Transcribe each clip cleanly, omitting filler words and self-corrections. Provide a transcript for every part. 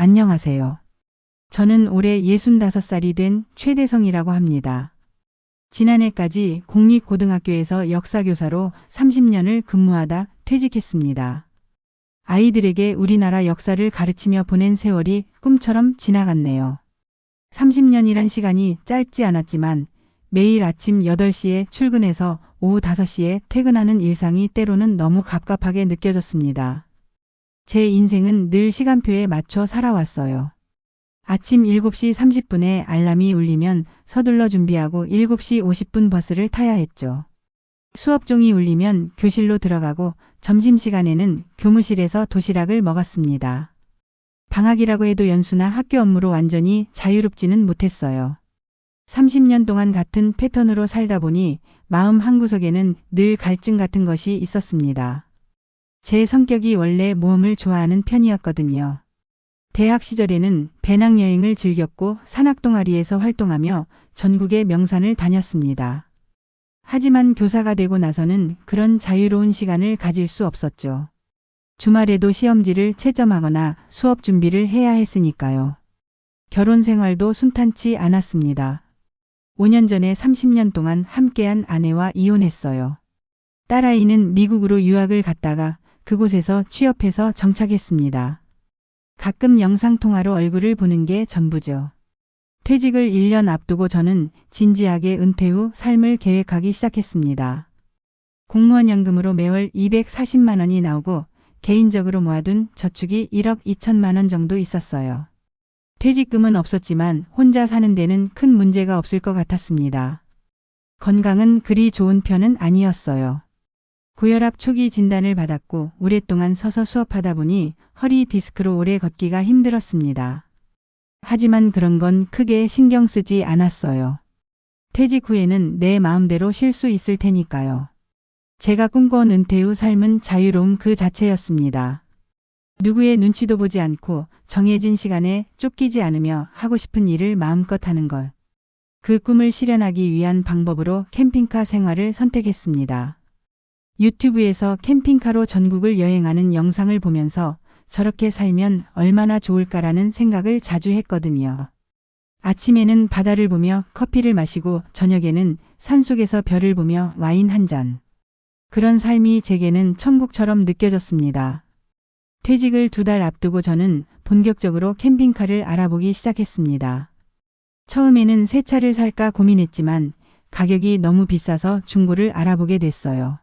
안녕하세요. 저는 올해 65살이 된 최대성이라고 합니다. 지난해까지 공립고등학교에서 역사교사로 30년을 근무하다 퇴직했습니다. 아이들에게 우리나라 역사를 가르치며 보낸 세월이 꿈처럼 지나갔네요. 30년이란 시간이 짧지 않았지만 매일 아침 8시에 출근해서 오후 5시에 퇴근하는 일상이 때로는 너무 갑갑하게 느껴졌습니다. 제 인생은 늘 시간표에 맞춰 살아왔어요. 아침 7시 30분에 알람이 울리면 서둘러 준비하고 7시 50분 버스를 타야 했죠. 수업종이 울리면 교실로 들어가고 점심시간에는 교무실에서 도시락을 먹었습니다. 방학이라고 해도 연수나 학교 업무로 완전히 자유롭지는 못했어요. 30년 동안 같은 패턴으로 살다 보니 마음 한구석에는 늘 갈증 같은 것이 있었습니다. 제 성격이 원래 모험을 좋아하는 편이었거든요. 대학 시절에는 배낭여행을 즐겼고 산악동아리에서 활동하며 전국의 명산을 다녔습니다. 하지만 교사가 되고 나서는 그런 자유로운 시간을 가질 수 없었죠. 주말에도 시험지를 채점하거나 수업 준비를 해야 했으니까요. 결혼 생활도 순탄치 않았습니다. 5년 전에 30년 동안 함께한 아내와 이혼했어요. 딸아이는 미국으로 유학을 갔다가 그곳에서 취업해서 정착했습니다. 가끔 영상통화로 얼굴을 보는 게 전부죠. 퇴직을 1년 앞두고 저는 진지하게 은퇴 후 삶을 계획하기 시작했습니다. 공무원 연금으로 매월 240만 원이 나오고 개인적으로 모아둔 저축이 1억 2천만 원 정도 있었어요. 퇴직금은 없었지만 혼자 사는 데는 큰 문제가 없을 것 같았습니다. 건강은 그리 좋은 편은 아니었어요. 고혈압 초기 진단을 받았고 오랫동안 서서 수업하다 보니 허리 디스크로 오래 걷기가 힘들었습니다. 하지만 그런 건 크게 신경 쓰지 않았어요. 퇴직 후에는 내 마음대로 쉴 수 있을 테니까요. 제가 꿈꿔온 은퇴 후 삶은 자유로움 그 자체였습니다. 누구의 눈치도 보지 않고 정해진 시간에 쫓기지 않으며 하고 싶은 일을 마음껏 하는 것. 그 꿈을 실현하기 위한 방법으로 캠핑카 생활을 선택했습니다. 유튜브에서 캠핑카로 전국을 여행하는 영상을 보면서 저렇게 살면 얼마나 좋을까라는 생각을 자주 했거든요. 아침에는 바다를 보며 커피를 마시고 저녁에는 산속에서 별을 보며 와인 한 잔. 그런 삶이 제게는 천국처럼 느껴졌습니다. 퇴직을 2달 앞두고 저는 본격적으로 캠핑카를 알아보기 시작했습니다. 처음에는 새 차를 살까 고민했지만 가격이 너무 비싸서 중고를 알아보게 됐어요.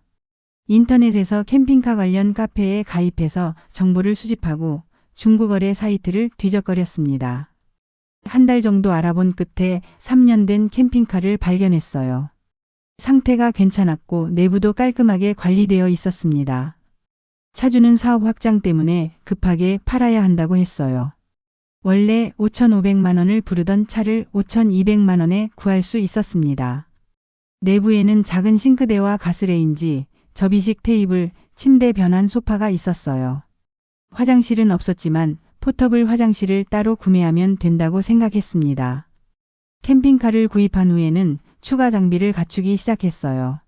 인터넷에서 캠핑카 관련 카페에 가입해서 정보를 수집하고 중고거래 사이트를 뒤적거렸습니다. 한 달 정도 알아본 끝에 3년 된 캠핑카를 발견했어요. 상태가 괜찮았고 내부도 깔끔하게 관리되어 있었습니다. 차주는 사업 확장 때문에 급하게 팔아야 한다고 했어요. 원래 5,500만 원을 부르던 차를 5,200만 원에 구할 수 있었습니다. 내부에는 작은 싱크대와 가스레인지, 접이식 테이블, 침대 변환 소파가 있었어요. 화장실은 없었지만 포터블 화장실을 따로 구매하면 된다고 생각했습니다. 캠핑카를 구입한 후에는 추가 장비를 갖추기 시작했어요.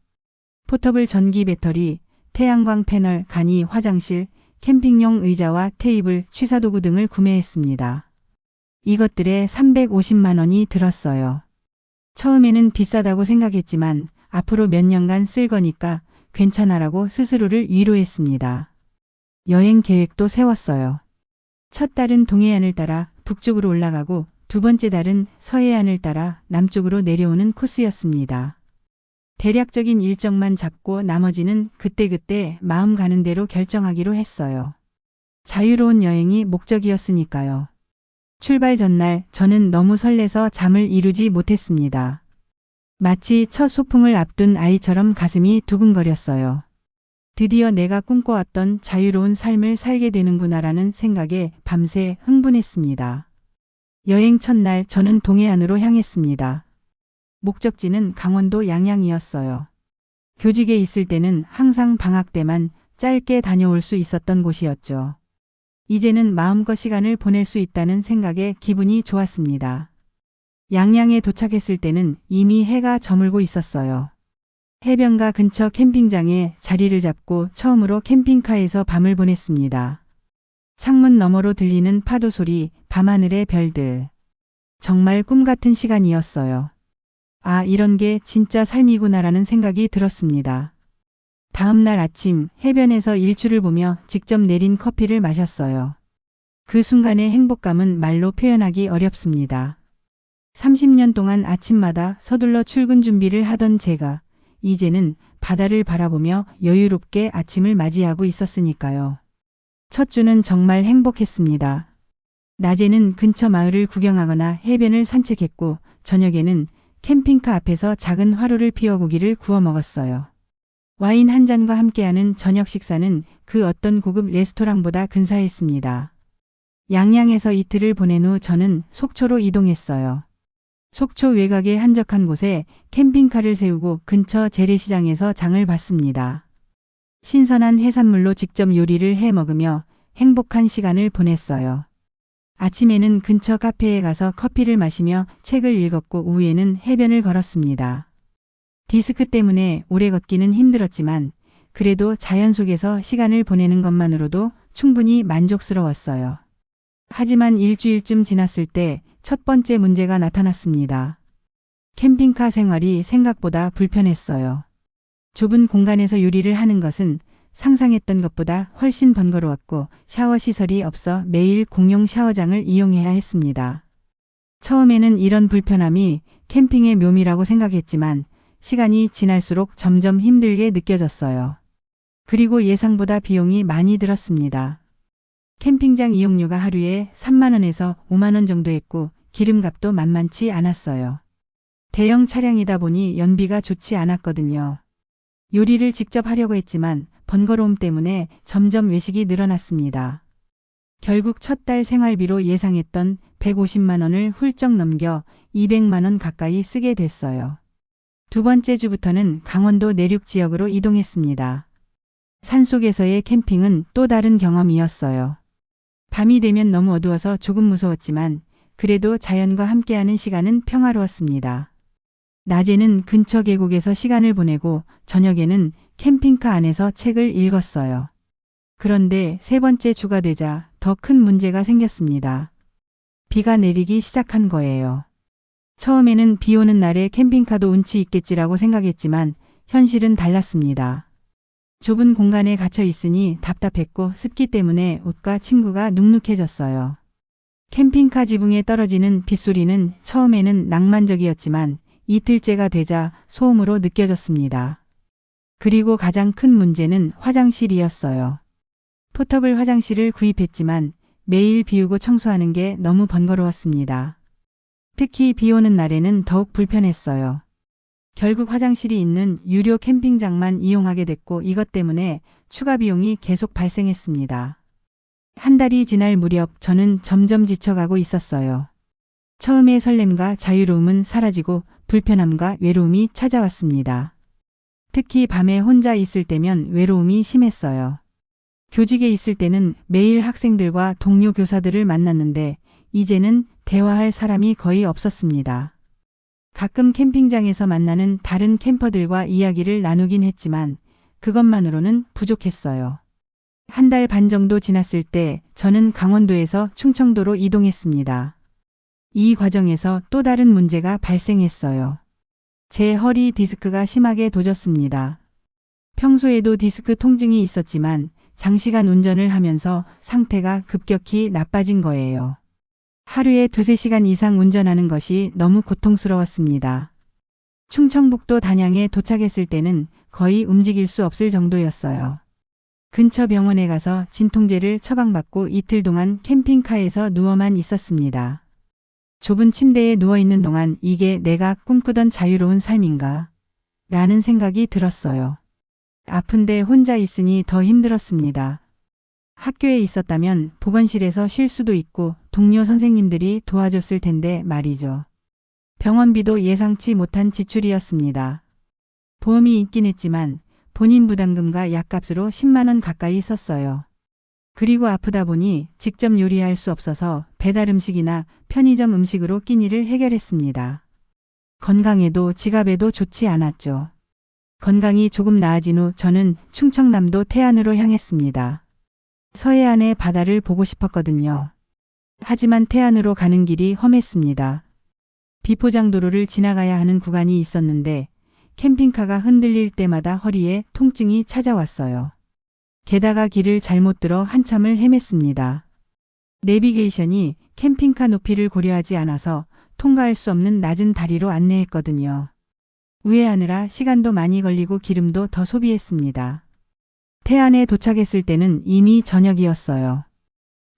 포터블 전기 배터리, 태양광 패널, 간이, 화장실, 캠핑용 의자와 테이블, 취사도구 등을 구매했습니다. 이것들에 350만 원이 들었어요. 처음에는 비싸다고 생각했지만 앞으로 몇 년간 쓸 거니까 괜찮아라고 스스로를 위로했습니다. 여행 계획도 세웠어요. 첫 달은 동해안을 따라 북쪽으로 올라가고 2번째 달은 서해안을 따라 남쪽으로 내려오는 코스였습니다. 대략적인 일정만 잡고 나머지는 그때그때 마음 가는 대로 결정하기로 했어요. 자유로운 여행이 목적이었으니까요. 출발 전날 저는 너무 설레서 잠을 이루지 못했습니다. 마치 첫 소풍을 앞둔 아이처럼 가슴이 두근거렸어요. 드디어 내가 꿈꿔왔던 자유로운 삶을 살게 되는구나라는 생각에 밤새 흥분했습니다. 여행 첫날 저는 동해안으로 향했습니다. 목적지는 강원도 양양이었어요. 교직에 있을 때는 항상 방학 때만 짧게 다녀올 수 있었던 곳이었죠. 이제는 마음껏 시간을 보낼 수 있다는 생각에 기분이 좋았습니다. 양양에 도착했을 때는 이미 해가 저물고 있었어요. 해변가 근처 캠핑장에 자리를 잡고 처음으로 캠핑카에서 밤을 보냈습니다. 창문 너머로 들리는 파도 소리, 밤하늘의 별들. 정말 꿈 같은 시간이었어요. 아, 이런 게 진짜 삶이구나라는 생각이 들었습니다. 다음 날 아침 해변에서 일출을 보며 직접 내린 커피를 마셨어요. 그 순간의 행복감은 말로 표현하기 어렵습니다. 30년 동안 아침마다 서둘러 출근 준비를 하던 제가 이제는 바다를 바라보며 여유롭게 아침을 맞이하고 있었으니까요. 첫 주는 정말 행복했습니다. 낮에는 근처 마을을 구경하거나 해변을 산책했고 저녁에는 캠핑카 앞에서 작은 화로를 피워 고기를 구워 먹었어요. 와인 한 잔과 함께하는 저녁 식사는 그 어떤 고급 레스토랑보다 근사했습니다. 양양에서 이틀을 보낸 후 저는 속초로 이동했어요. 속초 외곽의 한적한 곳에 캠핑카를 세우고 근처 재래시장에서 장을 봤습니다. 신선한 해산물로 직접 요리를 해 먹으며 행복한 시간을 보냈어요. 아침에는 근처 카페에 가서 커피를 마시며 책을 읽었고 오후에는 해변을 걸었습니다. 디스크 때문에 오래 걷기는 힘들었지만 그래도 자연 속에서 시간을 보내는 것만으로도 충분히 만족스러웠어요. 하지만 일주일쯤 지났을 때 첫 번째 문제가 나타났습니다. 캠핑카 생활이 생각보다 불편했어요. 좁은 공간에서 요리를 하는 것은 상상했던 것보다 훨씬 번거로웠고 샤워 시설이 없어 매일 공용 샤워장을 이용해야 했습니다. 처음에는 이런 불편함이 캠핑의 묘미라고 생각했지만 시간이 지날수록 점점 힘들게 느껴졌어요. 그리고 예상보다 비용이 많이 들었습니다. 캠핑장 이용료가 하루에 3만 원에서 5만 원 정도 했고 기름값도 만만치 않았어요. 대형 차량이다 보니 연비가 좋지 않았거든요. 요리를 직접 하려고 했지만 번거로움 때문에 점점 외식이 늘어났습니다. 결국 첫 달 생활비로 예상했던 150만 원을 훌쩍 넘겨 200만 원 가까이 쓰게 됐어요. 두 번째 주부터는 강원도 내륙 지역으로 이동했습니다. 산속에서의 캠핑은 또 다른 경험이었어요. 밤이 되면 너무 어두워서 조금 무서웠지만 그래도 자연과 함께하는 시간은 평화로웠습니다. 낮에는 근처 계곡에서 시간을 보내고 저녁에는 캠핑카 안에서 책을 읽었어요. 그런데 세 번째 주가 되자 더 큰 문제가 생겼습니다. 비가 내리기 시작한 거예요. 처음에는 비 오는 날에 캠핑카도 운치 있겠지라고 생각했지만 현실은 달랐습니다. 좁은 공간에 갇혀 있으니 답답했고 습기 때문에 옷과 침구가 눅눅해졌어요. 캠핑카 지붕에 떨어지는 빗소리는 처음에는 낭만적이었지만 이틀째가 되자 소음으로 느껴졌습니다. 그리고 가장 큰 문제는 화장실이었어요. 포터블 화장실을 구입했지만 매일 비우고 청소하는 게 너무 번거로웠습니다. 특히 비 오는 날에는 더욱 불편했어요. 결국 화장실이 있는 유료 캠핑장만 이용하게 됐고 이것 때문에 추가 비용이 계속 발생했습니다. 한 달이 지날 무렵 저는 점점 지쳐가고 있었어요. 처음의 설렘과 자유로움은 사라지고 불편함과 외로움이 찾아왔습니다. 특히 밤에 혼자 있을 때면 외로움이 심했어요. 교직에 있을 때는 매일 학생들과 동료 교사들을 만났는데 이제는 대화할 사람이 거의 없었습니다. 가끔 캠핑장에서 만나는 다른 캠퍼들과 이야기를 나누긴 했지만 그것만으로는 부족했어요. 한 달 반 정도 지났을 때 저는 강원도에서 충청도로 이동했습니다. 이 과정에서 또 다른 문제가 발생했어요. 제 허리 디스크가 심하게 도졌습니다. 평소에도 디스크 통증이 있었지만 장시간 운전을 하면서 상태가 급격히 나빠진 거예요. 하루에 2~3시간 이상 운전하는 것이 너무 고통스러웠습니다. 충청북도 단양에 도착했을 때는 거의 움직일 수 없을 정도였어요. 근처 병원에 가서 진통제를 처방받고 이틀 동안 캠핑카에서 누워만 있었습니다. 좁은 침대에 누워있는 동안 이게 내가 꿈꾸던 자유로운 삶인가? 라는 생각이 들었어요. 아픈데 혼자 있으니 더 힘들었습니다. 학교에 있었다면 보건실에서 쉴 수도 있고 동료 선생님들이 도와줬을 텐데 말이죠. 병원비도 예상치 못한 지출이었습니다. 보험이 있긴 했지만 본인 부담금과 약값으로 10만 원 가까이 썼어요. 그리고 아프다 보니 직접 요리할 수 없어서 배달 음식이나 편의점 음식으로 끼니를 해결했습니다. 건강에도 지갑에도 좋지 않았죠. 건강이 조금 나아진 후 저는 충청남도 태안으로 향했습니다. 서해안의 바다를 보고 싶었거든요. 하지만 태안으로 가는 길이 험했습니다. 비포장도로를 지나가야 하는 구간이 있었는데 캠핑카가 흔들릴 때마다 허리에 통증이 찾아왔어요. 게다가 길을 잘못 들어 한참을 헤맸습니다. 내비게이션이 캠핑카 높이를 고려하지 않아서 통과할 수 없는 낮은 다리로 안내했거든요. 우회하느라 시간도 많이 걸리고 기름도 더 소비했습니다. 태안에 도착했을 때는 이미 저녁이었어요.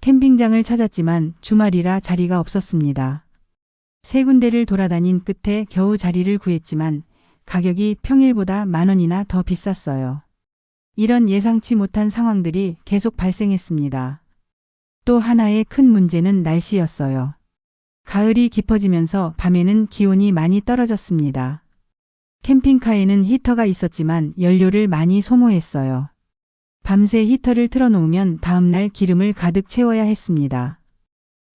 캠핑장을 찾았지만 주말이라 자리가 없었습니다. 세 군데를 돌아다닌 끝에 겨우 자리를 구했지만 가격이 평일보다 10,000원이나 더 비쌌어요. 이런 예상치 못한 상황들이 계속 발생했습니다. 또 하나의 큰 문제는 날씨였어요. 가을이 깊어지면서 밤에는 기온이 많이 떨어졌습니다. 캠핑카에는 히터가 있었지만 연료를 많이 소모했어요. 밤새 히터를 틀어놓으면 다음날 기름을 가득 채워야 했습니다.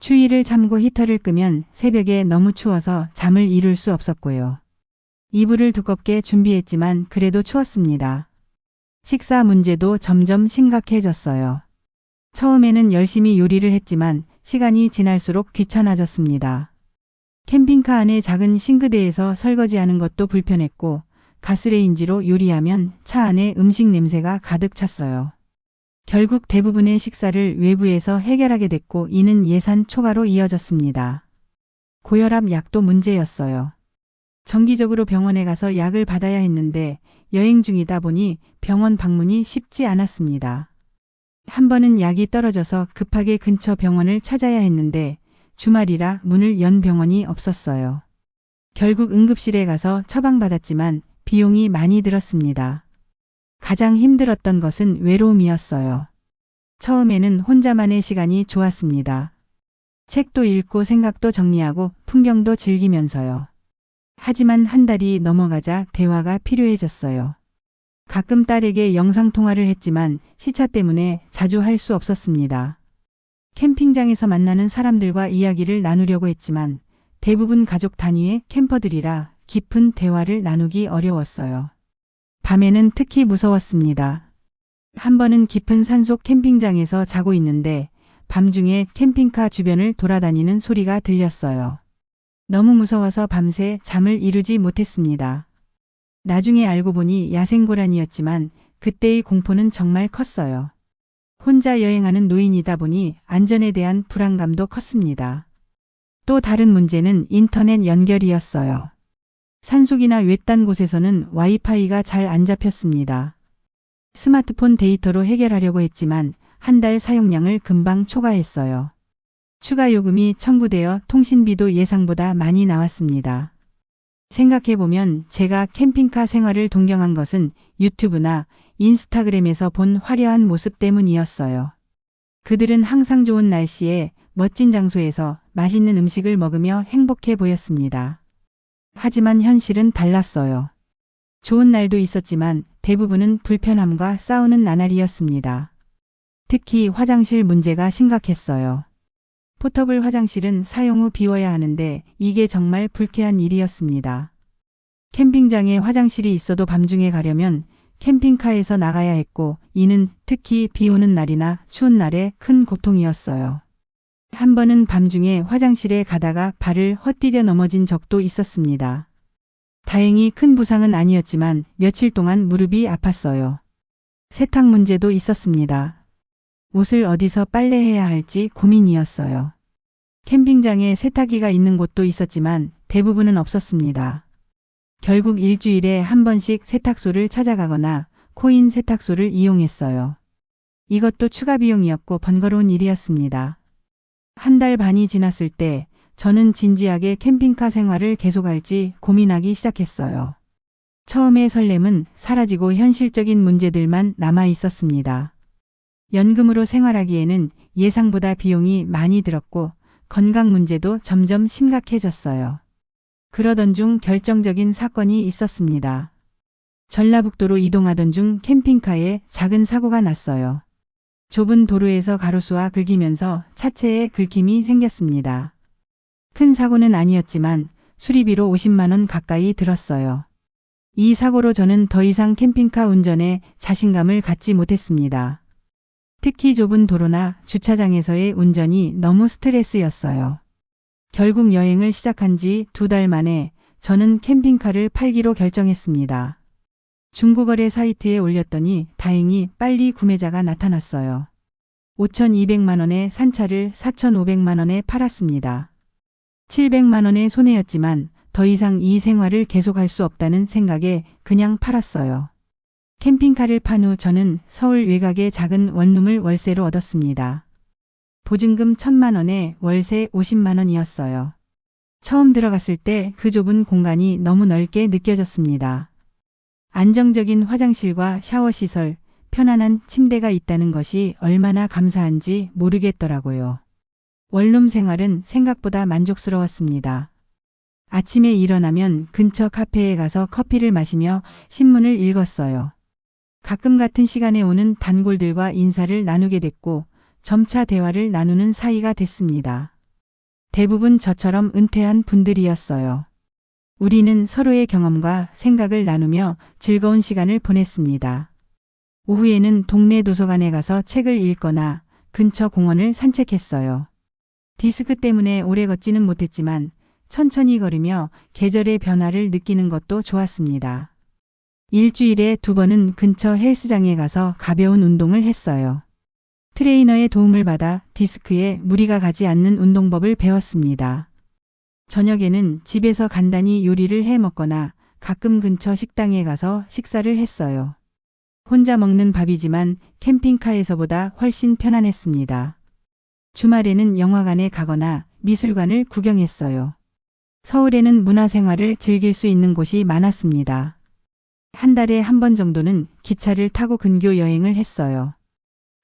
추위를 참고 히터를 끄면 새벽에 너무 추워서 잠을 이룰 수 없었고요. 이불을 두껍게 준비했지만 그래도 추웠습니다. 식사 문제도 점점 심각해졌어요. 처음에는 열심히 요리를 했지만 시간이 지날수록 귀찮아졌습니다. 캠핑카 안에 작은 싱크대에서 설거지하는 것도 불편했고 가스레인지로 요리하면 차 안에 음식 냄새가 가득 찼어요. 결국 대부분의 식사를 외부에서 해결하게 됐고 이는 예산 초과로 이어졌습니다. 고혈압 약도 문제였어요. 정기적으로 병원에 가서 약을 받아야 했는데 여행 중이다 보니 병원 방문이 쉽지 않았습니다. 한 번은 약이 떨어져서 급하게 근처 병원을 찾아야 했는데 주말이라 문을 연 병원이 없었어요. 결국 응급실에 가서 처방받았지만 비용이 많이 들었습니다. 가장 힘들었던 것은 외로움이었어요. 처음에는 혼자만의 시간이 좋았습니다. 책도 읽고 생각도 정리하고 풍경도 즐기면서요. 하지만 한 달이 넘어가자 대화가 필요해졌어요. 가끔 딸에게 영상통화를 했지만 시차 때문에 자주 할 수 없었습니다. 캠핑장에서 만나는 사람들과 이야기를 나누려고 했지만 대부분 가족 단위의 캠퍼들이라 깊은 대화를 나누기 어려웠어요. 밤에는 특히 무서웠습니다. 한 번은 깊은 산속 캠핑장에서 자고 있는데 밤중에 캠핑카 주변을 돌아다니는 소리가 들렸어요. 너무 무서워서 밤새 잠을 이루지 못했습니다. 나중에 알고 보니 야생고란이었지만 그때의 공포는 정말 컸어요. 혼자 여행하는 노인이다 보니 안전에 대한 불안감도 컸습니다. 또 다른 문제는 인터넷 연결이었어요. 산속이나 외딴 곳에서는 와이파이가 잘 안 잡혔습니다. 스마트폰 데이터로 해결하려고 했지만 한 달 사용량을 금방 초과했어요. 추가 요금이 청구되어 통신비도 예상보다 많이 나왔습니다. 생각해보면 제가 캠핑카 생활을 동경한 것은 유튜브나 인스타그램에서 본 화려한 모습 때문이었어요. 그들은 항상 좋은 날씨에 멋진 장소에서 맛있는 음식을 먹으며 행복해 보였습니다. 하지만 현실은 달랐어요. 좋은 날도 있었지만 대부분은 불편함과 싸우는 나날이었습니다. 특히 화장실 문제가 심각했어요. 포터블 화장실은 사용 후 비워야 하는데 이게 정말 불쾌한 일이었습니다. 캠핑장에 화장실이 있어도 밤중에 가려면 캠핑카에서 나가야 했고 이는 특히 비 오는 날이나 추운 날에 큰 고통이었어요. 한 번은 밤중에 화장실에 가다가 발을 헛디뎌 넘어진 적도 있었습니다. 다행히 큰 부상은 아니었지만 며칠 동안 무릎이 아팠어요. 세탁 문제도 있었습니다. 옷을 어디서 빨래해야 할지 고민이었어요. 캠핑장에 세탁기가 있는 곳도 있었지만 대부분은 없었습니다. 결국 일주일에 한 번씩 세탁소를 찾아가거나 코인 세탁소를 이용했어요. 이것도 추가 비용이었고 번거로운 일이었습니다. 한 달 반이 지났을 때 저는 진지하게 캠핑카 생활을 계속할지 고민하기 시작했어요. 처음의 설렘은 사라지고 현실적인 문제들만 남아 있었습니다. 연금으로 생활하기에는 예상보다 비용이 많이 들었고 건강 문제도 점점 심각해졌어요. 그러던 중 결정적인 사건이 있었습니다. 전라북도로 이동하던 중 캠핑카에 작은 사고가 났어요. 좁은 도로에서 가로수와 긁히면서 차체에 긁힘이 생겼습니다. 큰 사고는 아니었지만 수리비로 50만 원 가까이 들었어요. 이 사고로 저는 더 이상 캠핑카 운전에 자신감을 갖지 못했습니다. 특히 좁은 도로나 주차장에서의 운전이 너무 스트레스였어요. 결국 여행을 시작한 지 2달 만에 저는 캠핑카를 팔기로 결정했습니다. 중고거래 사이트에 올렸더니 다행히 빨리 구매자가 나타났어요. 5,200만 원에 산 차를 4,500만 원에 팔았습니다. 700만 원의 손해였지만 더 이상 이 생활을 계속할 수 없다는 생각에 그냥 팔았어요. 캠핑카를 판 후 저는 서울 외곽의 작은 원룸을 월세로 얻었습니다. 보증금 1,000만 원에 월세 50만 원이었어요. 처음 들어갔을 때 그 좁은 공간이 너무 넓게 느껴졌습니다. 안정적인 화장실과 샤워 시설, 편안한 침대가 있다는 것이 얼마나 감사한지 모르겠더라고요. 원룸 생활은 생각보다 만족스러웠습니다. 아침에 일어나면 근처 카페에 가서 커피를 마시며 신문을 읽었어요. 가끔 같은 시간에 오는 단골들과 인사를 나누게 됐고 점차 대화를 나누는 사이가 됐습니다. 대부분 저처럼 은퇴한 분들이었어요. 우리는 서로의 경험과 생각을 나누며 즐거운 시간을 보냈습니다. 오후에는 동네 도서관에 가서 책을 읽거나 근처 공원을 산책했어요. 디스크 때문에 오래 걷지는 못했지만 천천히 걸으며 계절의 변화를 느끼는 것도 좋았습니다. 일주일에 2번은 근처 헬스장에 가서 가벼운 운동을 했어요. 트레이너의 도움을 받아 디스크에 무리가 가지 않는 운동법을 배웠습니다. 저녁에는 집에서 간단히 요리를 해 먹거나 가끔 근처 식당에 가서 식사를 했어요. 혼자 먹는 밥이지만 캠핑카에서보다 훨씬 편안했습니다. 주말에는 영화관에 가거나 미술관을 구경했어요. 서울에는 문화생활을 즐길 수 있는 곳이 많았습니다. 한 달에 1번 정도는 기차를 타고 근교 여행을 했어요.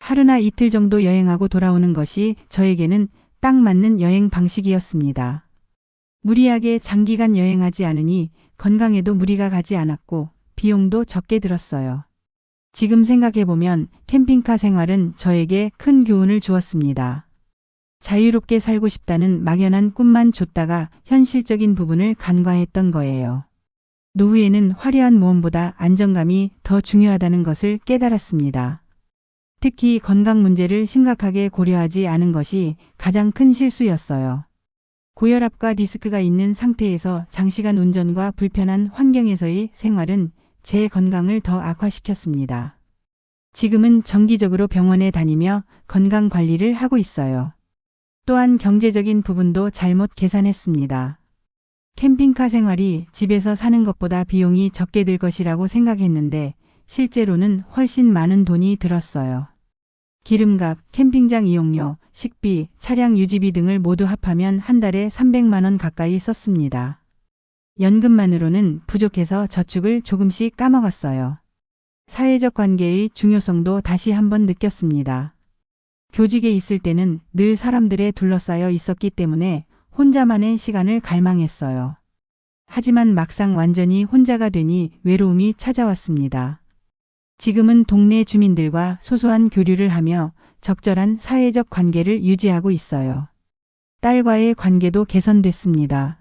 하루나 이틀 정도 여행하고 돌아오는 것이 저에게는 딱 맞는 여행 방식이었습니다. 무리하게 장기간 여행하지 않으니 건강에도 무리가 가지 않았고 비용도 적게 들었어요. 지금 생각해보면 캠핑카 생활은 저에게 큰 교훈을 주었습니다. 자유롭게 살고 싶다는 막연한 꿈만 줬다가 현실적인 부분을 간과했던 거예요. 노후에는 화려한 모험보다 안정감이 더 중요하다는 것을 깨달았습니다. 특히 건강 문제를 심각하게 고려하지 않은 것이 가장 큰 실수였어요. 고혈압과 디스크가 있는 상태에서 장시간 운전과 불편한 환경에서의 생활은 제 건강을 더 악화시켰습니다. 지금은 정기적으로 병원에 다니며 건강 관리를 하고 있어요. 또한 경제적인 부분도 잘못 계산했습니다. 캠핑카 생활이 집에서 사는 것보다 비용이 적게 들 것이라고 생각했는데 실제로는 훨씬 많은 돈이 들었어요. 기름값, 캠핑장 이용료, 식비, 차량 유지비 등을 모두 합하면 한 달에 300만 원 가까이 썼습니다. 연금만으로는 부족해서 저축을 조금씩 까먹었어요. 사회적 관계의 중요성도 다시 한번 느꼈습니다. 교직에 있을 때는 늘 사람들에 둘러싸여 있었기 때문에 혼자만의 시간을 갈망했어요. 하지만 막상 완전히 혼자가 되니 외로움이 찾아왔습니다. 지금은 동네 주민들과 소소한 교류를 하며 적절한 사회적 관계를 유지하고 있어요. 딸과의 관계도 개선됐습니다.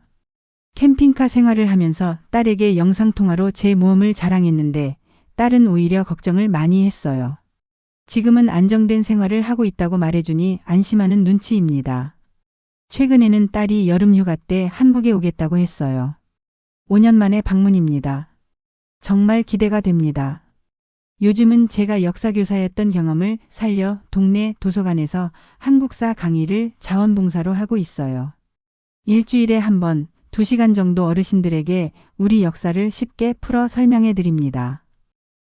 캠핑카 생활을 하면서 딸에게 영상통화로 제 모험을 자랑했는데 딸은 오히려 걱정을 많이 했어요. 지금은 안정된 생활을 하고 있다고 말해주니 안심하는 눈치입니다. 최근에는 딸이 여름휴가 때 한국에 오겠다고 했어요. 5년 만에 방문입니다. 정말 기대가 됩니다. 요즘은 제가 역사교사였던 경험을 살려 동네 도서관에서 한국사 강의를 자원봉사로 하고 있어요. 일주일에 1번, 2시간 정도 어르신들에게 우리 역사를 쉽게 풀어 설명해 드립니다.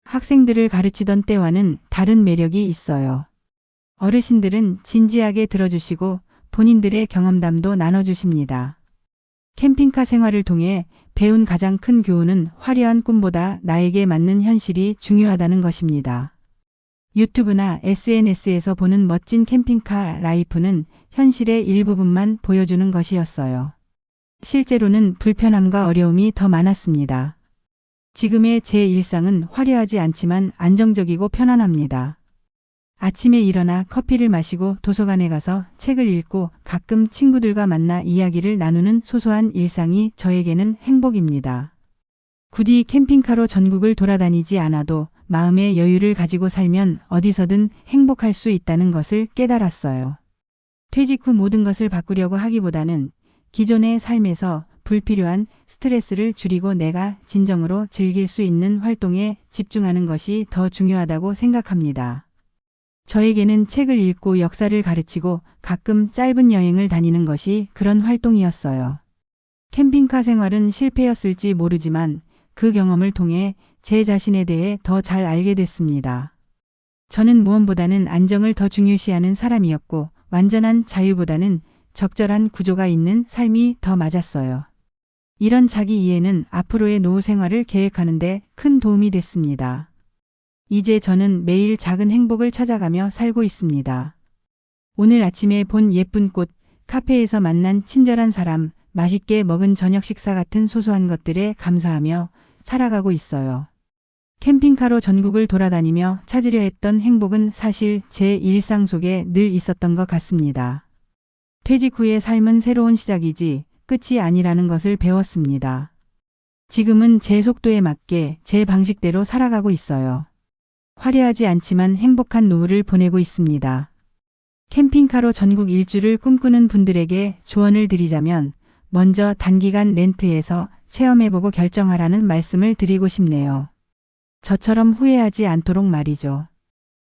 학생들을 가르치던 때와는 다른 매력이 있어요. 어르신들은 진지하게 들어주시고 본인들의 경험담도 나눠주십니다. 캠핑카 생활을 통해 배운 가장 큰 교훈은 화려한 꿈보다 나에게 맞는 현실이 중요하다는 것입니다. 유튜브나 SNS에서 보는 멋진 캠핑카 라이프는 현실의 일부분만 보여주는 것이었어요. 실제로는 불편함과 어려움이 더 많았습니다. 지금의 제 일상은 화려하지 않지만 안정적이고 편안합니다. 아침에 일어나 커피를 마시고 도서관에 가서 책을 읽고 가끔 친구들과 만나 이야기를 나누는 소소한 일상이 저에게는 행복입니다. 굳이 캠핑카로 전국을 돌아다니지 않아도 마음의 여유를 가지고 살면 어디서든 행복할 수 있다는 것을 깨달았어요. 퇴직 후 모든 것을 바꾸려고 하기보다는 기존의 삶에서 불필요한 스트레스를 줄이고 내가 진정으로 즐길 수 있는 활동에 집중하는 것이 더 중요하다고 생각합니다. 저에게는 책을 읽고 역사를 가르치고 가끔 짧은 여행을 다니는 것이 그런 활동이었어요. 캠핑카 생활은 실패였을지 모르지만 그 경험을 통해 제 자신에 대해 더 잘 알게 됐습니다. 저는 무엇보다는 안정을 더 중요시하는 사람이었고 완전한 자유보다는 적절한 구조가 있는 삶이 더 맞았어요. 이런 자기 이해는 앞으로의 노후 생활을 계획하는 데 큰 도움이 됐습니다. 이제 저는 매일 작은 행복을 찾아가며 살고 있습니다. 오늘 아침에 본 예쁜 꽃, 카페에서 만난 친절한 사람, 맛있게 먹은 저녁 식사 같은 소소한 것들에 감사하며 살아가고 있어요. 캠핑카로 전국을 돌아다니며 찾으려 했던 행복은 사실 제 일상 속에 늘 있었던 것 같습니다. 퇴직 후의 삶은 새로운 시작이지 끝이 아니라는 것을 배웠습니다. 지금은 제 속도에 맞게 제 방식대로 살아가고 있어요. 화려하지 않지만 행복한 노후를 보내고 있습니다. 캠핑카로 전국 일주를 꿈꾸는 분들에게 조언을 드리자면 먼저 단기간 렌트해서 체험해보고 결정하라는 말씀을 드리고 싶네요. 저처럼 후회하지 않도록 말이죠.